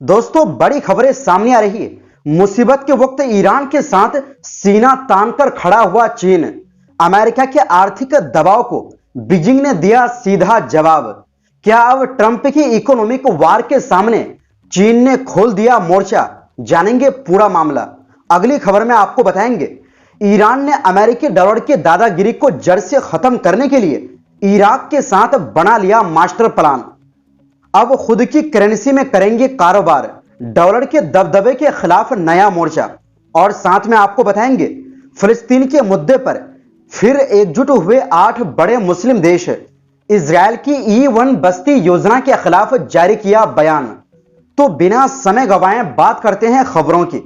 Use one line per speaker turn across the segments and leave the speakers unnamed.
दोस्तों, बड़ी खबरें सामने आ रही है। मुसीबत के वक्त ईरान के साथ सीना तानकर खड़ा हुआ चीन। अमेरिका के आर्थिक दबाव को बीजिंग ने दिया सीधा जवाब। क्या अब ट्रंप की इकोनॉमिक वार के सामने चीन ने खोल दिया मोर्चा? जानेंगे पूरा मामला। अगली खबर में आपको बताएंगे ईरान ने अमेरिकी डॉलर की दादागिरी को जड़ से खत्म करने के लिए इराक के साथ बना लिया मास्टर प्लान। अब खुद की करेंसी में करेंगे कारोबार, डॉलर के दबदबे के खिलाफ नया मोर्चा। और साथ में आपको बताएंगे फिलिस्तीन के मुद्दे पर फिर एकजुट हुए 8 बड़े मुस्लिम देश। इजरायल की E1 बस्ती योजना के खिलाफ जारी किया बयान। तो बिना समय गवाए बात करते हैं खबरों की।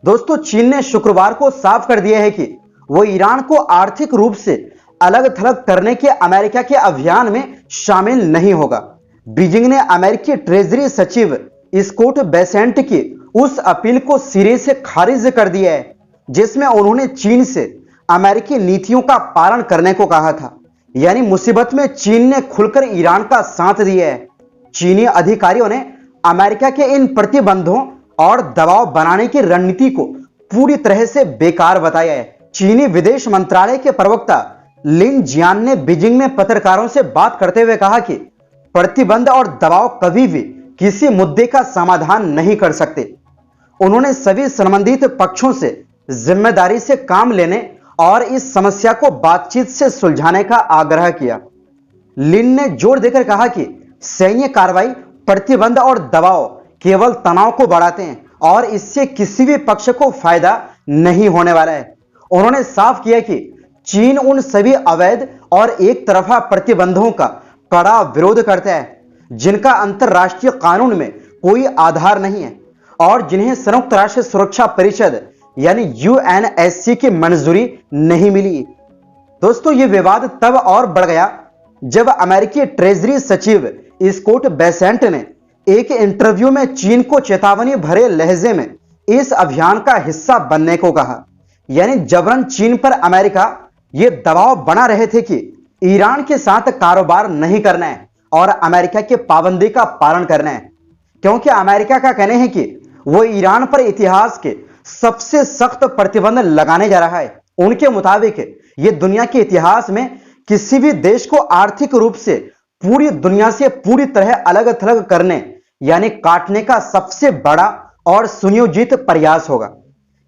दोस्तों, चीन ने शुक्रवार को साफ कर दिया है कि वो ईरान को आर्थिक रूप से अलग थलग करने के अमेरिका के अभियान में शामिल नहीं होगा। बीजिंग ने अमेरिकी ट्रेजरी सचिव स्कॉट बेसेंट की उस अपील को सिरे से खारिज कर दिया है जिसमें उन्होंने चीन से अमेरिकी नीतियों का पालन करने को कहा था। यानी मुसीबत में चीन ने खुलकर ईरान का साथ दिया है। चीनी अधिकारियों ने अमेरिका के इन प्रतिबंधों और दबाव बनाने की रणनीति को पूरी तरह से बेकार बताया है। चीनी विदेश मंत्रालय के प्रवक्ता लिन जियान ने बीजिंग में पत्रकारों से बात करते हुए कहा कि प्रतिबंध और दबाव कभी भी किसी मुद्दे का समाधान नहीं कर सकते। उन्होंने सभी संबंधित पक्षों से जिम्मेदारी से काम लेने और इस समस्या को बातचीत से सुलझाने का आग्रह किया। लिन ने जोर देकर कहा कि सैन्य कार्रवाई, प्रतिबंध और दबाव केवल तनाव को बढ़ाते हैं और इससे किसी भी पक्ष को फायदा नहीं होने वाला है। उन्होंने साफ किया कि चीन उन सभी अवैध और एक तरफा प्रतिबंधों का कड़ा विरोध करता है जिनका अंतरराष्ट्रीय कानून में कोई आधार नहीं है और जिन्हें संयुक्त राष्ट्र सुरक्षा परिषद यानी UNSC की मंजूरी नहीं मिली। दोस्तों, यह विवाद तब और बढ़ गया जब अमेरिकी ट्रेजरी सचिव स्कॉट बेसेंट ने एक इंटरव्यू में चीन को चेतावनी भरे लहजे में इस अभियान का हिस्सा बनने को कहा। यानी जबरन चीन पर अमेरिका ये दबाव बना रहे थे कि ईरान के साथ कारोबार नहीं करना है और अमेरिका के पाबंदी का पालन करना है, क्योंकि अमेरिका का कहना है कि वो ईरान पर इतिहास के सबसे सख्त प्रतिबंध लगाने जा रहा है। उनके मुताबिक ये दुनिया के इतिहास में किसी भी देश को आर्थिक रूप से पूरी दुनिया से पूरी तरह अलग थलग करने यानी काटने का सबसे बड़ा और सुनियोजित प्रयास होगा।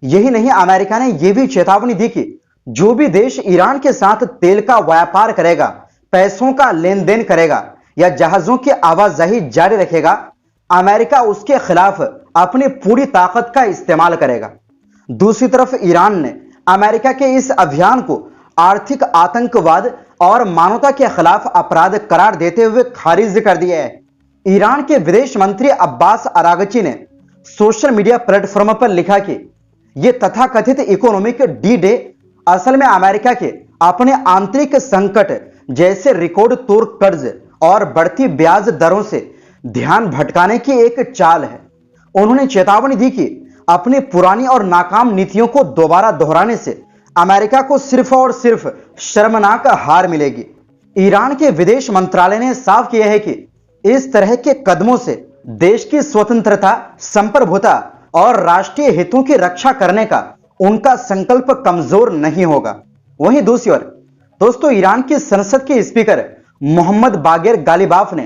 यही नहीं, अमेरिका ने यह भी चेतावनी दी कि जो भी देश ईरान के साथ तेल का व्यापार करेगा, पैसों का लेन देन करेगा या जहाजों की आवाजाही जारी रखेगा, अमेरिका उसके खिलाफ अपनी पूरी ताकत का इस्तेमाल करेगा। दूसरी तरफ ईरान ने अमेरिका के इस अभियान को आर्थिक आतंकवाद और मानवता के खिलाफ अपराध करार देते हुए खारिज कर दिया है। ईरान के विदेश मंत्री अब्बास अरागची ने सोशल मीडिया प्लेटफॉर्म पर लिखा कि यह तथाकथित इकोनॉमिक डी-डे असल में अमेरिका के अपने आंतरिक संकट जैसे रिकॉर्ड तोड़ कर्ज और बढ़ती ब्याज दरों से ध्यान भटकाने की एक चाल है। उन्होंने चेतावनी दी कि अपनी पुरानी और नाकाम नीतियों को दोबारा दोहराने से अमेरिका को सिर्फ और सिर्फ शर्मनाक हार मिलेगी। ईरान के विदेश मंत्रालय ने साफ किया है कि इस तरह के कदमों से देश की स्वतंत्रता, संप्रभुता और राष्ट्रीय हितों की रक्षा करने का उनका संकल्प कमजोर नहीं होगा। वहीं दूसरी ओर दोस्तों, ईरान की संसद के स्पीकर मोहम्मद बागेर गालिबाफ ने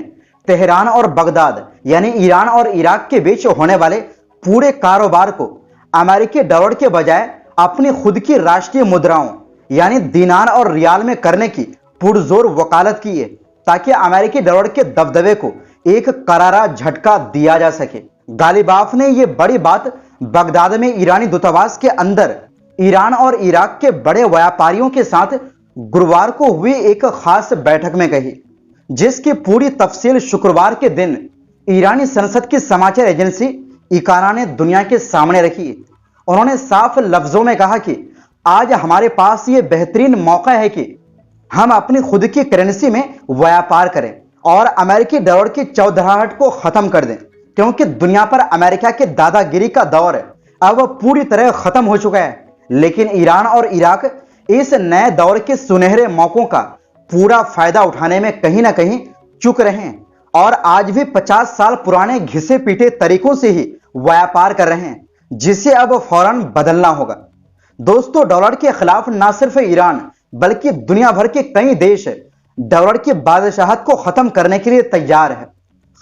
तेहरान और बगदाद यानी ईरान और इराक के बीच होने वाले पूरे कारोबार को अमेरिकी डॉलर के बजाय अपनी खुद की राष्ट्रीय मुद्राओं यानी दीनार और रियाल में करने की पुरजोर वकालत की है ताकि अमेरिकी डॉलर के दबदबे को एक करारा झटका दिया जा सके। गालिबाफ ने यह बड़ी बात बगदाद में ईरानी दूतावास के अंदर ईरान और इराक के बड़े व्यापारियों के साथ गुरुवार को हुई एक खास बैठक में कही, जिसकी पूरी तफसील शुक्रवार के दिन ईरानी संसद की समाचार एजेंसी इकाना ने दुनिया के सामने रखी। उन्होंने साफ लफ्जों में कहा कि आज हमारे पास ये बेहतरीन मौका है कि हम अपनी खुद की करेंसी में व्यापार करें और अमेरिकी डॉलर की चौधराहट को खत्म कर दें, क्योंकि दुनिया पर अमेरिका के दादागिरी का दौर अब पूरी तरह खत्म हो चुका है। लेकिन ईरान और इराक इस नए दौर के सुनहरे मौकों का पूरा फायदा उठाने में कहीं ना कहीं चूक रहे हैं और आज भी 50 साल पुराने घिसे पीटे तरीकों से ही व्यापार कर रहे हैं, जिसे अब फौरन बदलना होगा। दोस्तों, डॉलर के खिलाफ ना सिर्फ ईरान बल्कि दुनिया भर के कई देश डॉलर की बादशाहत को खत्म करने के लिए तैयार है।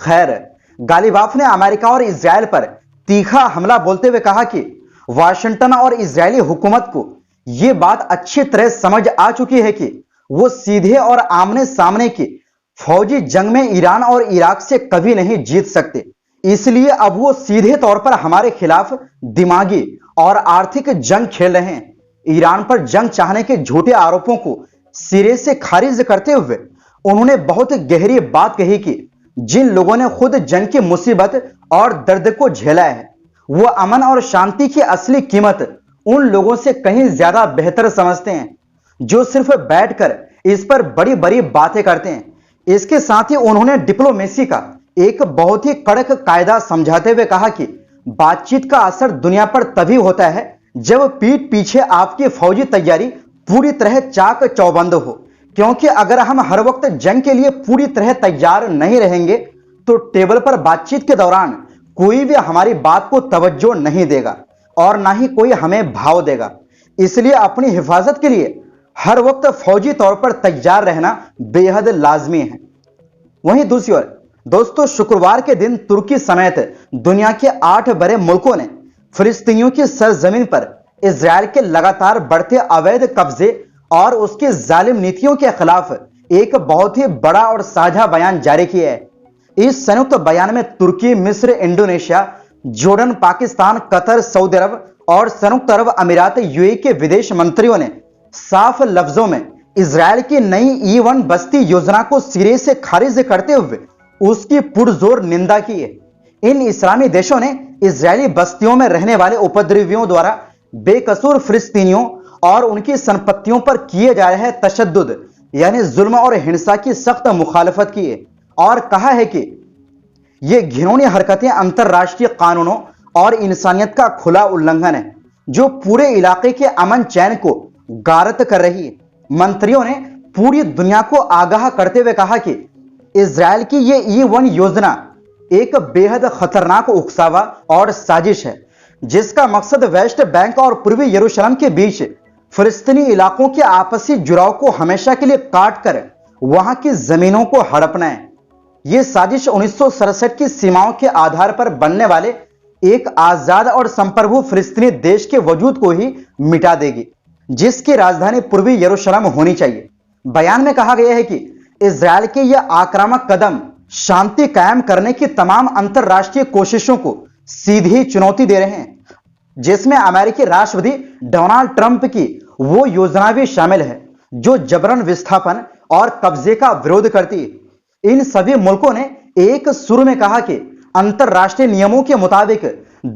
खैर, गालिबाफ ने अमेरिका और इजराइल पर तीखा हमला बोलते हुए कहा कि वाशिंगटन और इजरायली हुकूमत को यह बात अच्छी तरह समझ आ चुकी है कि वो सीधे और आमने सामने की फौजी जंग में ईरान और इराक से कभी नहीं जीत सकते। इसलिए अब वो सीधे तौर पर हमारे खिलाफ दिमागी और आर्थिक जंग खेल रहे हैं। ईरान पर जंग चाहने के झूठे आरोपों को सिरे से खारिज करते हुए उन्होंने बहुत गहरी बात कही कि जिन लोगों ने खुद जंग की मुसीबत और दर्द को झेला है, वो अमन और शांति की असली कीमत उन लोगों से कहीं ज्यादा बेहतर समझते हैं जो सिर्फ बैठकर इस पर बड़ी बड़ी बातें करते हैं। इसके साथ ही उन्होंने डिप्लोमेसी का एक बहुत ही कड़क कायदा समझाते हुए कहा कि बातचीत का असर दुनिया पर तभी होता है जब पीठ पीछे आपकी फौजी तैयारी पूरी तरह चाक चौबंद हो, क्योंकि अगर हम हर वक्त जंग के लिए पूरी तरह तैयार नहीं रहेंगे तो टेबल पर बातचीत के दौरान कोई भी हमारी बात को तवज्जो नहीं देगा और ना ही कोई हमें भाव देगा। इसलिए अपनी हिफाजत के लिए हर वक्त फौजी तौर पर तैयार रहना बेहद लाजमी है। वहीं दूसरी ओर दोस्तों, शुक्रवार के दिन तुर्की समेत दुनिया के 8 बड़े मुल्कों ने फिलिस्तीनियों की सरजमीन पर इजरायल के लगातार बढ़ते अवैध कब्जे और उसकी जालिम नीतियों के खिलाफ एक बहुत ही बड़ा और साझा बयान जारी किया है। इस संयुक्त बयान में तुर्की, मिस्र, इंडोनेशिया, जॉर्डन, पाकिस्तान, कतर, सऊदी अरब और संयुक्त अरब अमीरात यूएई के विदेश मंत्रियों ने साफ लफ्जों में इजरायल की नई E1 बस्ती योजना को सिरे से खारिज करते हुए उसकी पुरजोर निंदा की है। इन इस्लामी देशों ने इजरायली बस्तियों में रहने वाले उपद्रवियों द्वारा बेकसूर फिलिस्तीनियों और उनकी संपत्तियों पर किए जा रहे तशद्दुद यानी जुल्म और हिंसा की सख्त मुखालफत की है और कहा है कि ये घिनौनी हरकतें अंतरराष्ट्रीय कानूनों और इंसानियत का खुला उल्लंघन है जो पूरे इलाके के अमन चैन को गारत कर रही है। मंत्रियों ने पूरी दुनिया को आगाह करते हुए कहा कि इजरायल की ये E1 योजना एक बेहद खतरनाक उकसावा और साजिश है जिसका मकसद वेस्ट बैंक और पूर्वी यरूशलेम के बीच फिलिस्तीनी इलाकों के आपसी जुड़ाव को हमेशा के लिए काट कर वहां की जमीनों को हड़पना है। यह साजिश 1967 की सीमाओं के आधार पर बनने वाले एक आजाद और संप्रभु फिलिस्तीनी देश के वजूद को ही मिटा देगी जिसकी राजधानी पूर्वी यरूशलेम होनी चाहिए। बयान में कहा गया है कि इजरायल के यह आक्रामक कदम शांति कायम करने की तमाम अंतरराष्ट्रीय कोशिशों को सीधी चुनौती दे रहे हैं, जिसमें अमेरिकी राष्ट्रपति डोनाल्ड ट्रंप की वो योजना भी शामिल है जो जबरन विस्थापन और कब्जे का विरोध करती है। इन सभी मुल्कों ने एक सुर में कहा कि अंतरराष्ट्रीय नियमों के मुताबिक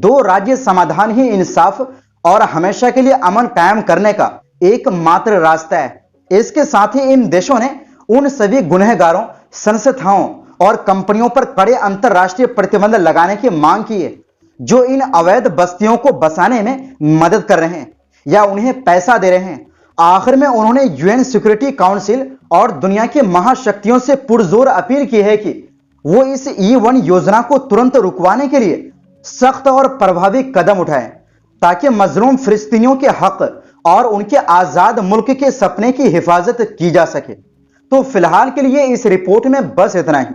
2 राज्य समाधान ही इंसाफ और हमेशा के लिए अमन कायम करने का एकमात्र रास्ता है। इसके साथ ही इन देशों ने उन सभी गुनहगारों, संस्थाओं और कंपनियों पर कड़े अंतरराष्ट्रीय प्रतिबंध लगाने की मांग की है जो इन अवैध बस्तियों को बसाने में मदद कर रहे हैं या उन्हें पैसा दे रहे हैं। आखिर में उन्होंने यूएन सिक्योरिटी काउंसिल और दुनिया की महाशक्तियों से पुरजोर अपील की है कि वो इस E1 योजना को तुरंत रुकवाने के लिए सख्त और प्रभावी कदम उठाएं ताकि मजलूम फिलिस्तीनियों के हक और उनके आजाद मुल्क के सपने की हिफाजत की जा सके। तो फिलहाल के लिए इस रिपोर्ट में बस इतना ही।